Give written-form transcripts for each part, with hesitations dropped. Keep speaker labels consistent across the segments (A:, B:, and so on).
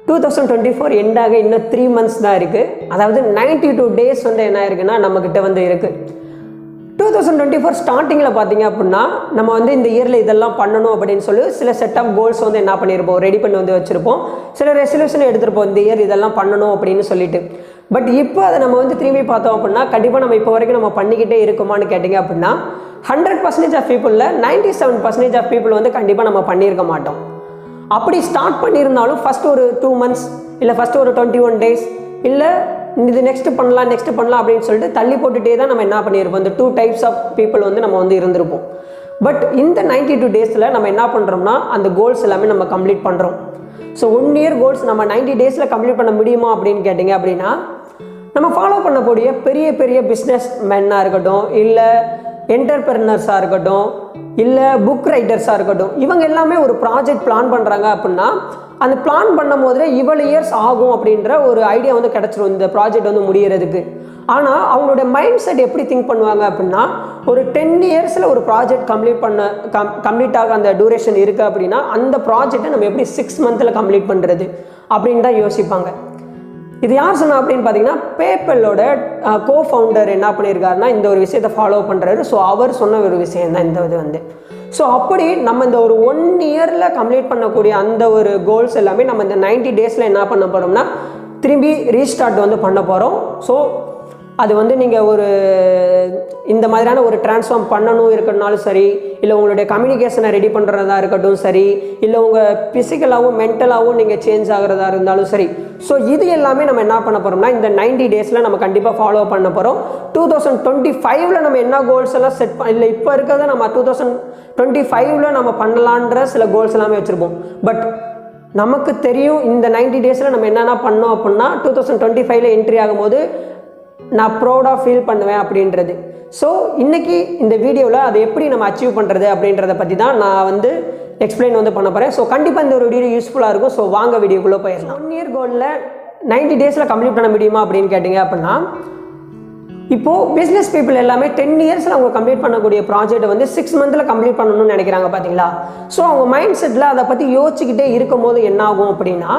A: 2024 எண்டாக இன்னும் 3 months தான் இருக்குது. அதாவது 92 days வந்து என்ன இருக்குன்னா நம்மக்கிட்ட வந்து இருக்குது. 2024 ஸ்டார்டிங்கில் பார்த்தீங்க அப்படின்னா நம்ம வந்து இந்த இயரில் இதெல்லாம் பண்ணணும் அப்படின்னு சொல்லி சில செட் ஆஃப் கோல்ஸ் வந்து என்ன பண்ணியிருப்போம், ரெடி பண்ணி வந்து வச்சுருப்போம். சில ரெசல்யூஷன் எடுத்துருப்போம், இந்த இயர் இதெல்லாம் பண்ணணும் அப்படின்னு சொல்லிட்டு. பட் இப்போ அதை நம்ம வந்து திரும்பி பார்த்தோம் அப்படின்னா கண்டிப்பாக நம்ம இப்போ வரைக்கும் நம்ம பண்ணிக்கிட்டே இருக்குமான்னு கேட்டிங்க அப்படின்னா 100% ஆஃப் பீப்புளில் 97% ஆஃப் பீப்புள் வந்து கண்டிப்பாக நம்ம பண்ணியிருக்க மாட்டோம். அப்படி ஸ்டார்ட் பண்ணியிருந்தாலும் ஃபஸ்ட்டு ஒரு 2 months இல்லை ஃபஸ்ட்டு ஒரு 21 days இல்லை இது நெக்ஸ்ட் பண்ணலாம் அப்படின்னு சொல்லிட்டு தள்ளி போட்டுகிட்டே தான் நம்ம என்ன பண்ணியிருப்போம். இந்த 2 types ஆஃப் பீப்புள் வந்து நம்ம வந்து இருந்திருப்போம். பட் இந்த 92 daysல நம்ம என்ன பண்ணுறோம்னா அந்த கோல்ஸ் எல்லாமே நம்ம கம்ப்ளீட் பண்ணுறோம். ஸோ 1 year கோல்ஸ் நம்ம 90 daysல கம்ப்ளீட் பண்ண முடியுமா அப்படின்னு கேட்டிங்க அப்படின்னா நம்ம ஃபாலோ பண்ணக்கூடிய பெரிய பெரிய பிஸ்னஸ் மேனாக இருக்கட்டும், இல்லை என்டர்பிரினர்ஸாக இருக்கட்டும், இல்லை புக் ரைட்டர்ஸாக இருக்கட்டும், இவங்க எல்லாமே ஒரு ப்ராஜெக்ட் பிளான் பண்ணுறாங்க அப்படின்னா அந்த பிளான் பண்ணும் போதே இவ்வளோ இயர்ஸ் ஆகும் அப்படின்ற ஒரு ஐடியா வந்து கிடச்சிரும் இந்த ப்ராஜெக்ட் வந்து முடிகிறதுக்கு. ஆனால் அவங்களுடைய மைண்ட் செட் எப்படி திங்க் பண்ணுவாங்க அப்படின்னா ஒரு 10 yearsல ஒரு ப்ராஜெக்ட் கம்ப்ளீட் ஆக அந்த டியூரேஷன் இருக்குது அப்படின்னா அந்த ப்ராஜெக்டை நம்ம எப்படி 6 monthsல கம்ப்ளீட் பண்ணுறது அப்படின்னு தான் யோசிப்பாங்க. இது யார் சொன்னா அப்படின்னு பார்த்தீங்கன்னா பேப்பலோட கோஃபவுண்டர் என்ன பண்ணியிருக்காருன்னா இந்த ஒரு விஷயத்தை ஃபாலோ பண்ணுறாரு. ஸோ அவர் சொன்ன ஒரு விஷயம் தான் இந்த இது வந்து. ஸோ அப்படி நம்ம இந்த ஒரு 1 yearல கம்ப்ளீட் பண்ணக்கூடிய அந்த ஒரு கோல்ஸ் எல்லாமே நம்ம இந்த 90 daysல என்ன பண்ண போகிறோம்னா திரும்பி ரீஸ்டார்ட் வந்து பண்ண போகிறோம். ஸோ அது வந்து நீங்கள் ஒரு இந்த மாதிரியான ஒரு டிரான்ஸ்ஃபார்ம் பண்ணணும் இருக்கணும்னாலும் சரி, இல்லை உங்களுடைய கம்யூனிகேஷனை ரெடி பண்ணுறதா இருக்கட்டும் சரி, இல்லை உங்கள் ஃபிசிக்கலாகவும் மென்டலாகவும் நீங்கள் சேஞ்ச் ஆகிறதா இருந்தாலும் சரி. ஸோ இது எல்லாமே நம்ம என்ன பண்ண போகிறோம்னா இந்த 90 daysல நம்ம கண்டிப்பாக ஃபாலோ பண்ண போகிறோம். 2025ல் நம்ம என்ன கோல்ஸ் எல்லாம் செட் இல்லை இப்போ இருக்கிறத நம்ம 2025ல் நம்ம பண்ணலான்ற சில கோல்ஸ் எல்லாமே வச்சுருப்போம். பட் நமக்கு தெரியும் இந்த 90 daysல நம்ம என்னென்ன பண்ணோம் அப்படின்னா 2025ல் என்ட்ரி ஆகும்போது நான் ப்ரௌடாக ஃபீல் பண்ணுவேன் அப்படின்றது. ஸோ இன்றைக்கி இந்த வீடியோவில் அதை எப்படி நம்ம அச்சீவ் பண்ணுறது அப்படின்றத பற்றி தான் நான் வந்து எக்ஸ்பிளைன் வந்து பண்ண போகிறேன். ஸோ கண்டிப்பாக இந்த ஒரு வீடியோ யூஸ்ஃபுல்லாக இருக்கும். ஸோ வாங்க வீடியோக்குள்ளே போயிடலாம். 1 year கோலில் 90 daysல கம்ப்ளீட் பண்ண முடியுமா அப்படின்னு கேட்டிங்க அப்படின்னா இப்போது பிஸ்னஸ் பீப்புள் எல்லாமே 10 yearsல அவங்க கம்ப்ளீட் பண்ணக்கூடிய ப்ராஜெக்ட்டை வந்து 6 monthsல கம்ப்ளீட் பண்ணணும்னு நினைக்கிறாங்க பார்த்தீங்களா. ஸோ அவங்க மைண்ட் செட்டில் அதை பற்றி யோசிச்சுக்கிட்டே இருக்கும் போது என்ன ஆகும் அப்படின்னா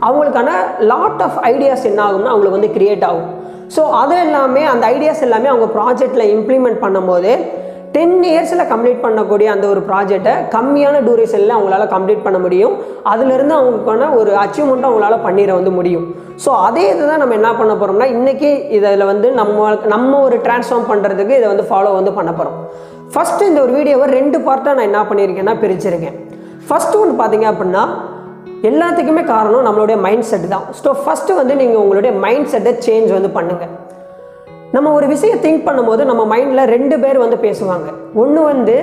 A: அவங்களுக்கான லாட் ஆஃப் ஐடியாஸ் என்ன ஆகும்னா அவங்களுக்கு வந்து கிரியேட் ஆகும். ஸோ அது எல்லாமே அந்த ஐடியாஸ் எல்லாமே அவங்க ப்ராஜெக்டில் இம்ப்ளிமெண்ட் பண்ணும்போது 10 yearsல கம்ப்ளீட் பண்ணக்கூடிய அந்த ஒரு ப்ராஜெக்டை கம்மியான டூரேஷனில் அவங்களால கம்ப்ளீட் பண்ண முடியும். அதுலேருந்து அவங்களுக்கான ஒரு அச்சீவ்மெண்ட்டும் அவங்களால பண்ணிட வந்து முடியும். ஸோ அதே இதுதான் நம்ம என்ன பண்ண போகிறோம்னா இன்றைக்கி இதில் வந்து நம்ம ஒரு டிரான்ஸ்ஃபார்ம் பண்ணுறதுக்கு இதை வந்து ஃபாலோ வந்து பண்ண போகிறோம். ஃபஸ்ட்டு இந்த ஒரு வீடியோவை 2 பார்ட்டாக நான் என்ன பண்ணியிருக்கேன்னா பிரிச்சிருக்கேன். ஃபஸ்ட்டு ஒன்று பார்த்தீங்க அப்படின்னா எல்லாத்துக்குமே காரணம் நம்மளுடைய மைண்ட் செட் தான். ஸோ ஃபஸ்ட்டு வந்து நீங்கள் உங்களுடைய மைண்ட் செட்டை சேஞ்ச் வந்து பண்ணுங்கள். நம்ம ஒரு விஷயம் திங்க் பண்ணும்போது நம்ம மைண்டில் 2 பேர் வந்து பேசுவாங்க. ஒன்று வந்து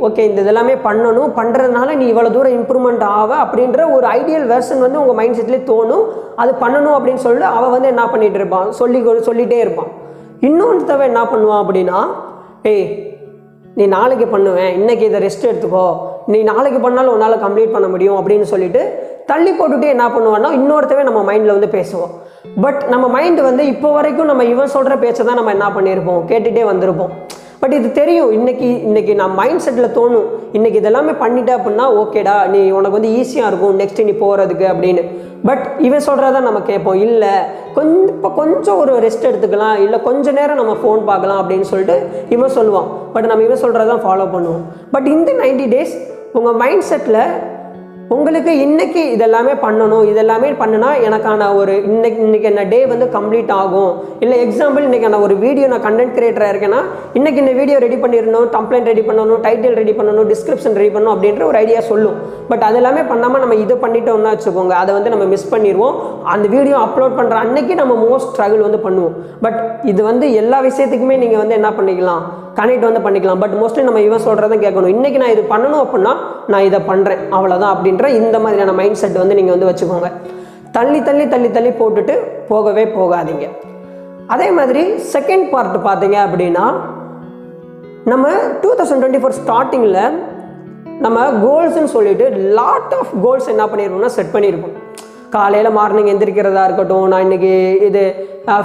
A: ஓகே இந்த இதெல்லாமே பண்ணணும், பண்ணுறதுனால நீ இவ்வளோ தூரம் இம்ப்ரூவ்மெண்ட் ஆக அப்படின்ற ஒரு ஐடியல் வெர்ஷன் வந்து உங்கள் மைண்ட் செட்லேயே தோணும். அது பண்ணணும் அப்படின்னு சொல்லிட்டு அவள் வந்து என்ன பண்ணிகிட்டு இருப்பான், சொல்லிகிட்டே இருப்பான். இன்னொருத்தவன் என்ன பண்ணுவான் அப்படின்னா நீ நாளைக்கு பண்ணுவேன், இன்றைக்கி இதை ரெஸ்ட் எடுத்துக்கோ, நீ நாளைக்கு பண்ணாலும் உன்னால் கம்ப்ளீட் பண்ண முடியும் அப்படின்னு சொல்லிட்டு தள்ளி போட்டுகிட்டே என்ன பண்ணுவான்னா இன்னொருத்தவே நம்ம மைண்டில் வந்து பேசுவோம். பட் நம்ம மைண்டு வந்து இப்போ வரைக்கும் நம்ம இவன் சொல்கிற பேச்சை தான் நம்ம என்ன பண்ணியிருப்போம், கேட்டுகிட்டே வந்திருப்போம். பட் இது தெரியும் இன்றைக்கி நான் மைண்ட் செட்டில் தோணும் இன்றைக்கி இதெல்லாமே பண்ணிட்டே அப்படின்னா ஓகேடா நீ உனக்கு வந்து ஈஸியாக இருக்கும் நெக்ஸ்ட்டு நீ போகிறதுக்கு அப்படின்னு. பட் இவன் சொல்கிறத நம்ம கேட்போம், இல்லை இப்போ கொஞ்சம் ஒரு ரெஸ்ட் எடுத்துக்கலாம், இல்லை கொஞ்சம் நேரம் நம்ம ஃபோன் பார்க்கலாம் அப்படின்னு சொல்லிட்டு இவன் சொல்லுவான். பட் நம்ம இவன் சொல்கிறதான் ஃபாலோ பண்ணுவோம். பட் இந்த 90 days உங்கள் மைண்ட் செட்டில் உங்களுக்கு இன்றைக்கி இதெல்லாமே பண்ணணும், இதெல்லாமே பண்ணுனா எனக்கான ஒரு இன்றைக்கி என்ன டே வந்து கம்ப்ளீட் ஆகும். இல்லை எக்ஸாம்பிள் இன்றைக்கி நான் ஒரு வீடியோ நான் கண்டென்ட் கிரியேட்டராக இருக்கேன்னா இன்றைக்கி இந்த வீடியோ ரெடி பண்ணிடணும், டம்ப்ளைண்ட் ரெடி பண்ணணும், டைட்டில் ரெடி பண்ணணும், டிஸ்கிரிப்ஷன் ரெடி பண்ணணும் அப்படின்ற ஒரு ஐடியா சொல்லும். பட் அது எல்லாமே பண்ணாமல் நம்ம இதை பண்ணிட்டோம்னா வச்சுக்கோங்க அதை வந்து நம்ம மிஸ் பண்ணிடுவோம். அந்த வீடியோ அப்லோட் பண்ணுற அன்றைக்கி நம்ம மோஸ்ட் ஸ்ட்ரகிள் வந்து பண்ணுவோம். பட் இது வந்து எல்லா விஷயத்துக்குமே நீங்கள் வந்து என்ன பண்ணிக்கலாம், கனெக்ட் வந்து பண்ணிக்கலாம். பட் மோஸ்ட்லி நம்ம இவன் சொல்கிறதான் கேட்கணும். இன்றைக்கி நான் இது பண்ணணும் அப்படின்னா நான் இதை பண்ணுறேன் அவ்வளோதான் அப்படின்ற இந்த மாதிரியான மைண்ட் செட் வந்து நீங்கள் வந்து வச்சுக்கோங்க. தள்ளி தள்ளி தள்ளி தள்ளி போட்டுட்டு போகவே போகாதீங்க. அதே மாதிரி செகண்ட் பார்ட் பார்த்தீங்க அப்படின்னா நம்ம 2024 ஸ்டார்டிங்கில் நம்ம கோல்ஸ்ன்னு சொல்லிட்டு லாட் ஆஃப் கோல்ஸ் என்ன பண்ணியிருப்போம்னா செட் பண்ணியிருப்போம். காலையில் மார்னிங் எந்திரிக்கிறதா இருக்கட்டும், நான் இன்றைக்கி இது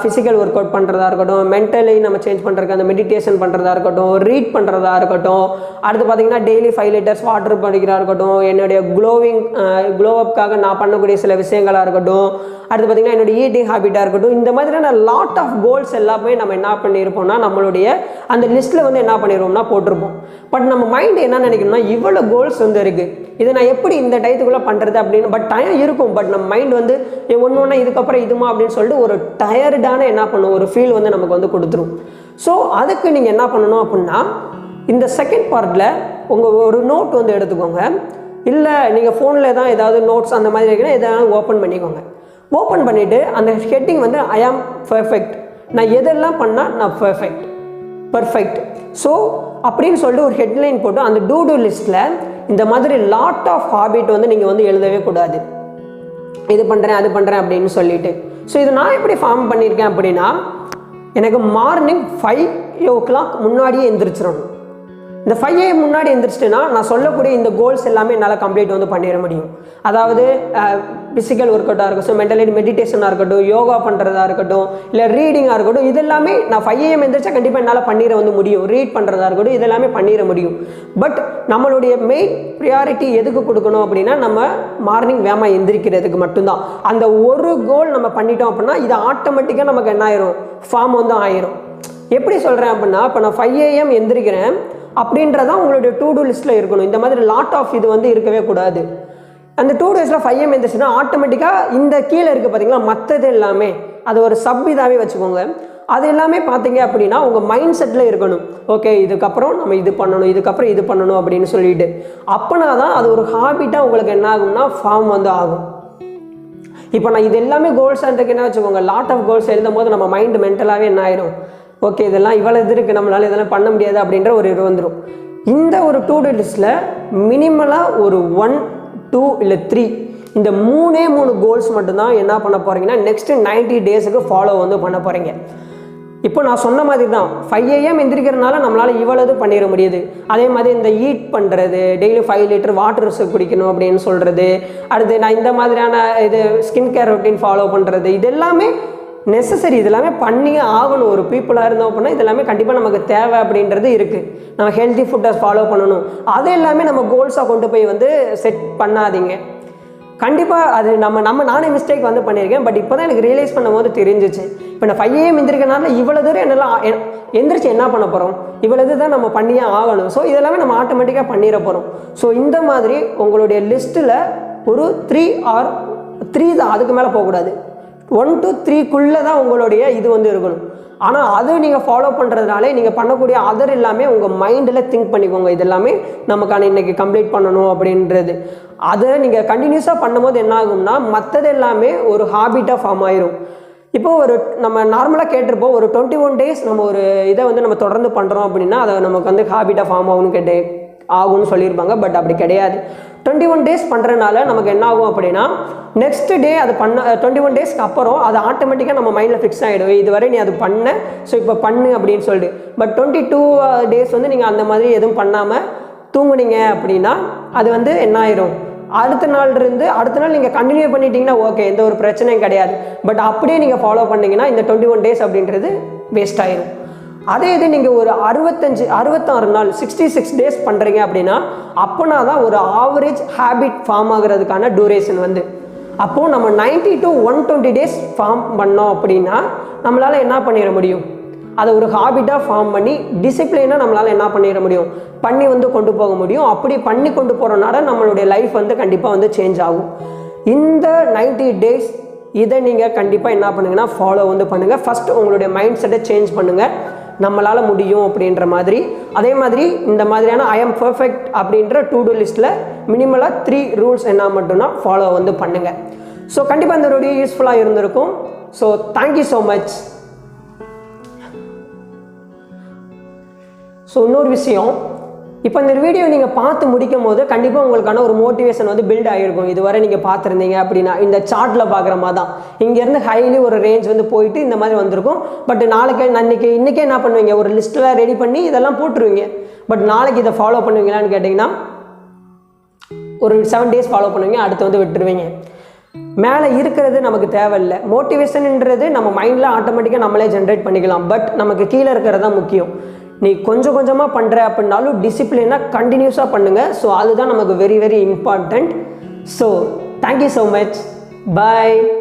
A: ஃபிசிக்கல் ஒர்க் அவுட் பண்ணுறதா இருக்கட்டும், மென்டலி நம்ம சேஞ்ச் பண்ணுறதுக்கு அந்த மெடிடேஷன் பண்ணுறதா இருக்கட்டும், ரீட் பண்ணுறதா இருக்கட்டும், அடுத்து பார்த்திங்கன்னா டெய்லி 5 லிட்டர்ஸ் வாட்டர் படிக்கிறதா இருக்கட்டும், என்னுடைய க்ளோ அப்காக நான் பண்ணக்கூடிய சில விஷயங்களாக இருக்கட்டும், அடுத்து பார்த்திங்கன்னா என்னுடைய ஈட்டிங் ஹேபிட்டாக இருக்கட்டும், இந்த மாதிரியான லாட் ஆஃப் கோல்ஸ் எல்லாமே நம்ம என்ன பண்ணியிருப்போம்னா நம்மளுடைய அந்த லிஸ்ட்டில் வந்து என்ன பண்ணிடுவோம்னா போட்டிருப்போம். பட் நம்ம மைண்ட் என்ன நினைக்கணும்னா இவ்வளோ கோல்ஸ் வந்து இருக்குது, இதை நான் எப்படி இந்த டயத்துக்குள்ளே பண்ணுறது அப்படின்னு. பட் டைம் இருக்கும், பட் நம்ம மைண்ட் வந்து ஒன்று ஒன்றா இதுக்கப்புறம் இதுமா அப்படின்னு சொல்லிட்டு ஒரு டயர்டான என்ன பண்ணும் ஒரு ஃபீல் வந்து நமக்கு வந்து கொடுத்துரும். ஸோ அதுக்கு நீங்கள் என்ன பண்ணணும் அப்படின்னா இந்த செகண்ட் பார்ட்டில் உங்கள் ஒரு நோட் வந்து எடுத்துக்கோங்க. இல்லை நீங்கள் ஃபோனில் தான் ஏதாவது நோட்ஸ் அந்த மாதிரி இருக்குன்னா எதாவது ஓப்பன் பண்ணிக்கோங்க. ஓப்பன் பண்ணிவிட்டு அந்த ஹெட்டிங் வந்து ஐ ஆம் பர்ஃபெக்ட், நான் எதெல்லாம் பண்ணால் நான் பர்ஃபெக்ட். ஸோ அப்படின்னு சொல்லிட்டு ஒரு ஹெட்லைன் போட்டு அந்த டூ லிஸ்ட்டில் இந்த மாதிரி லாட் ஆஃப் ஹாபிட் வந்து நீங்கள் வந்து எழுதவே கூடாது. இது பண்ணுறேன் அது பண்ணுறேன் அப்படின்னு சொல்லிட்டு. ஸோ இது நான் எப்படி ஃபார்ம் பண்ணியிருக்கேன் அப்படின்னா எனக்கு மார்னிங் 5 o'clock முன்னாடியே எந்திரிச்சிடணும். இந்த 5 AM முன்னாடி எந்திரிச்சிட்டேன்னா நான் சொல்லக்கூடிய இந்த கோல்ஸ் எல்லாமே என்னால் கம்ப்ளீட் வந்து பண்ணிட முடியும். அதாவது ஃபிசிக்கல் ஒர்க் அவுட்டாக இருக்கட்டும், மென்டலி மெடிடேஷனாக இருக்கட்டும், யோகா பண்ணுறதா இருக்கட்டும், இல்லை ரீடிங்காக இருக்கட்டும், இது எல்லாமே நான் 5 AM எந்திரிச்சா கண்டிப்பாக என்னால் பண்ணிட வந்து முடியும். ரீட் பண்ணுறதா இருக்கட்டும், இது எல்லாமே பண்ணிட முடியும். பட் நம்மளுடைய மெயின் ப்ரியாரிட்டி எதுக்கு கொடுக்கணும் அப்படின்னா நம்ம மார்னிங் வேகமாக எந்திரிக்கிறதுக்கு மட்டும்தான். அந்த ஒரு கோல் நம்ம பண்ணிட்டோம் அப்படின்னா இது ஆட்டோமேட்டிக்காக நமக்கு என்ன ஆயிரும், ஃபார்ம் வந்து ஆயிரும். எப்படி சொல்கிறேன் அப்படின்னா இப்போ நான் 5 AM எந்திரிக்கிறேன் அப்படின்றதான் உங்களுடைய டூ டூ லிஸ்ட்டில் இருக்கணும். இந்த மாதிரி லாட் ஆஃப் இது வந்து இருக்கவே கூடாது. அந்த 2 days 5 AM எந்திரிச்சுன்னா ஆட்டோமேட்டிக்காக இந்த கீழே இருக்குது பார்த்தீங்களா, மற்றது எல்லாமே அது ஒரு சப் இதாகவே வச்சுக்கோங்க. அது எல்லாமே பார்த்தீங்க அப்படின்னா உங்கள் மைண்ட் செட்டில் இருக்கணும். ஓகே இதுக்கப்புறம் நம்ம இது பண்ணணும், இதுக்கப்புறம் இது பண்ணணும் அப்படின்னு சொல்லிட்டு அப்போனா தான் அது ஒரு ஹாபிட்டாக உங்களுக்கு என்ன ஆகும்னா ஃபார்ம் வந்து ஆகும். இப்போ நான் இது எல்லாமே கோல்ஸ் இருக்குன்னா வச்சுக்கோங்க, லாட் ஆஃப் கோல்ஸ் எழுதும் போது நம்ம மைண்ட் மென்டலாகவே என்ன ஆயிடும், ஓகே இதெல்லாம் இவ்வளோ இது இருக்குது நம்மளால் இதெல்லாம் பண்ண முடியாது அப்படின்ற ஒரு இது வந்துடும். இந்த ஒரு டூ டூ லிஸ்ட்டில் மினிமலாக ஒரு 1, 2 இல்லை 3 இந்த 3 கோல்ஸ் மட்டும்தான் என்ன பண்ண போகிறீங்கன்னா நெக்ஸ்ட்டு 90 daysக்கு ஃபாலோ வந்து பண்ண போகிறீங்க. இப்போ நான் சொன்ன மாதிரி தான் 5 AM எந்திரிக்கிறதுனால நம்மளால் இவ்வளவு பண்ணிட முடியுது. அதே மாதிரி இந்த ஈட் பண்ணுறது, டெய்லி 5 லிட்டர் வாட்டர்ஸ் குடிக்கணும் அப்படின்னு சொல்கிறது, அடுத்து நான் இந்த மாதிரியான இது ஸ்கின் கேர் ரொட்டீன் ஃபாலோ பண்ணுறது, இது எல்லாமே நெசசரி, இதெல்லாமே பண்ணி ஆகணும். ஒரு பீப்புளாக இருந்தோம் அப்படின்னா இதெல்லாமே கண்டிப்பாக நமக்கு தேவை அப்படின்றது இருக்குது. நம்ம ஹெல்த்தி ஃபுட்டை ஃபாலோ பண்ணணும். அது எல்லாமே நம்ம கோல்ஸாக கொண்டு போய் வந்து செட் பண்ணாதீங்க. கண்டிப்பாக அது நானே மிஸ்டேக் வந்து பண்ணியிருக்கேன். பட் இப்போ தான் எனக்கு ரியலைஸ் பண்ணும் போது தெரிஞ்சிச்சு. இப்போ நான் 5 AM எந்திரிக்கிறனால இவ்வளோ தூரம் என்னெல்லாம் எந்திரிச்சு என்ன பண்ண போகிறோம், இவ்வளோ இது தான் நம்ம பண்ணியே ஆகணும். ஸோ இதெல்லாமே நம்ம ஆட்டோமேட்டிக்காக பண்ணிட போகிறோம். ஸோ இந்த மாதிரி உங்களுடைய லிஸ்ட்டில் ஒரு 3 or 3 தான், அதுக்கு மேலே போகக்கூடாது. 1 to 3க்குள்ளே தான் உங்களுடைய இது வந்து இருக்கணும். ஆனால் அது நீங்கள் ஃபாலோ பண்ணுறதுனாலே நீங்கள் பண்ணக்கூடிய அதர் எல்லாமே உங்கள் மைண்டில் திங்க் பண்ணிக்கோங்க, இது எல்லாமே நமக்கான இன்றைக்கி கம்ப்ளீட் பண்ணணும் அப்படின்றது. அதை நீங்கள் கண்டினியூஸாக பண்ணும்போது என்ன ஆகும்னா மற்றது எல்லாமே ஒரு ஹாபிட்டாக ஃபார்ம் ஆயிரும். இப்போது நம்ம நார்மலாக கேட்டிருப்போம் ஒரு 21 days நம்ம ஒரு இதை வந்து நம்ம தொடர்ந்து பண்ணுறோம் அப்படின்னா அதை நமக்கு வந்து ஹாபிட்டாக ஃபார்ம் ஆகும்னு சொல்லியிருப்பாங்க. பட் அப்படி கிடையாது. 21 days பண்ணுறதுனால நமக்கு என்ன ஆகும் அப்படின்னா நெக்ஸ்ட் டே அது 21 daysக்கு அப்புறம் அது ஆட்டோமேட்டிக்காக நம்ம மைண்டில் ஃபிக்ஸ் ஆகிடும், இதுவரை நீ அது பண்ண, ஸோ இப்போ பண்ணு அப்படின்னு சொல்லிட்டு. பட் 22 days வந்து நீங்கள் அந்த மாதிரி எதுவும் பண்ணாமல் தூங்குனீங்க அப்படின்னா அது வந்து என்ன ஆயிரும், அடுத்த நாள் நீங்கள் கண்டினியூ பண்ணிட்டீங்கன்னா ஓகே, எந்த ஒரு பிரச்சனையும் கிடையாது. பட் அப்படியே நீங்கள் ஃபாலோ பண்ணிங்கன்னா இந்த 21 days அப்படின்றது வேஸ்ட் ஆயிரும். அதே இது நீங்கள் ஒரு 66 நாள் 66 days பண்ணுறீங்க அப்படின்னா அப்போனா தான் ஒரு ஆவரேஜ் ஹேபிட் ஃபார்ம் ஆகிறதுக்கான டூரேஷன் வந்து. அப்போது நம்ம 90 to 120 days ஃபார்ம் பண்ணோம் அப்படின்னா நம்மளால் என்ன பண்ணிட முடியும், அதை ஒரு ஹாபிட்டாக ஃபார்ம் பண்ணி டிசிப்ளினாக நம்மளால் என்ன பண்ணிட முடியும், பண்ணி வந்து கொண்டு போக முடியும். அப்படி பண்ணி கொண்டு போகிறனால நம்மளுடைய லைஃப் வந்து கண்டிப்பாக வந்து சேஞ்ச் ஆகும். இந்த 90 days இதை நீங்கள் கண்டிப்பாக என்ன பண்ணுங்கன்னா ஃபாலோ வந்து பண்ணுங்கள். ஃபஸ்ட்டு உங்களுடைய மைண்ட் செட்டை சேஞ்ச் பண்ணுங்கள், நம்மளால் முடியும் அப்படின்ற மாதிரி. அதே மாதிரி இந்த மாதிரியான ஐ எம் பர்ஃபெக்ட் அப்படின்ற டூ டூ லிஸ்ட்டில் மினிமலாக 3 rules என்ன மட்டும்னா ஃபாலோ வந்து பண்ணுங்கள். ஸோ கண்டிப்பாக இந்த வீடியோ யூஸ்ஃபுல்லாக இருந்திருக்கும். So thank you so much. So இன்னொரு விஷயம், இப்போ இந்த வீடியோ நீங்கள் பார்த்து முடிக்கும் போது கண்டிப்பாக உங்களுக்கான ஒரு மோட்டிவேஷன் வந்து பில்ட் ஆகிருக்கும். இதுவரை நீங்கள் பார்த்துருந்தீங்க அப்படின்னா இந்த சார்ட்டில் பார்க்குற மாதிரி தான் இங்கேருந்து ஹைலி ஒரு ரேஞ்ச் வந்து போயிட்டு இந்த மாதிரி வந்திருக்கும். பட் இன்றைக்கே என்ன பண்ணுவீங்க, ஒரு லிஸ்ட்டில் ரெடி பண்ணி இதெல்லாம் போட்டுருவீங்க. பட் நாளைக்கு இதை ஃபாலோ பண்ணுவீங்களான்னு கேட்டிங்கன்னா ஒரு 7 days ஃபாலோ பண்ணுவீங்க, அடுத்து வந்து விட்டுருவீங்க. மேலே இருக்கிறது நமக்கு தேவையில்லை. மோட்டிவேஷன்ன்றது நம்ம மைண்டில் ஆட்டோமேட்டிக்காக நம்மளே ஜென்ரேட் பண்ணிக்கலாம். பட் நமக்கு கீழே இருக்கிறது தான் முக்கியம். நீ கொஞ்சம் கொஞ்சமாக பண்ணுற அப்படின்னாலும் டிசிப்ளினாக கண்டினியூஸாக பண்ணுங்கள். ஸோ அதுதான் நமக்கு very very important. So thank you so much. பாய்.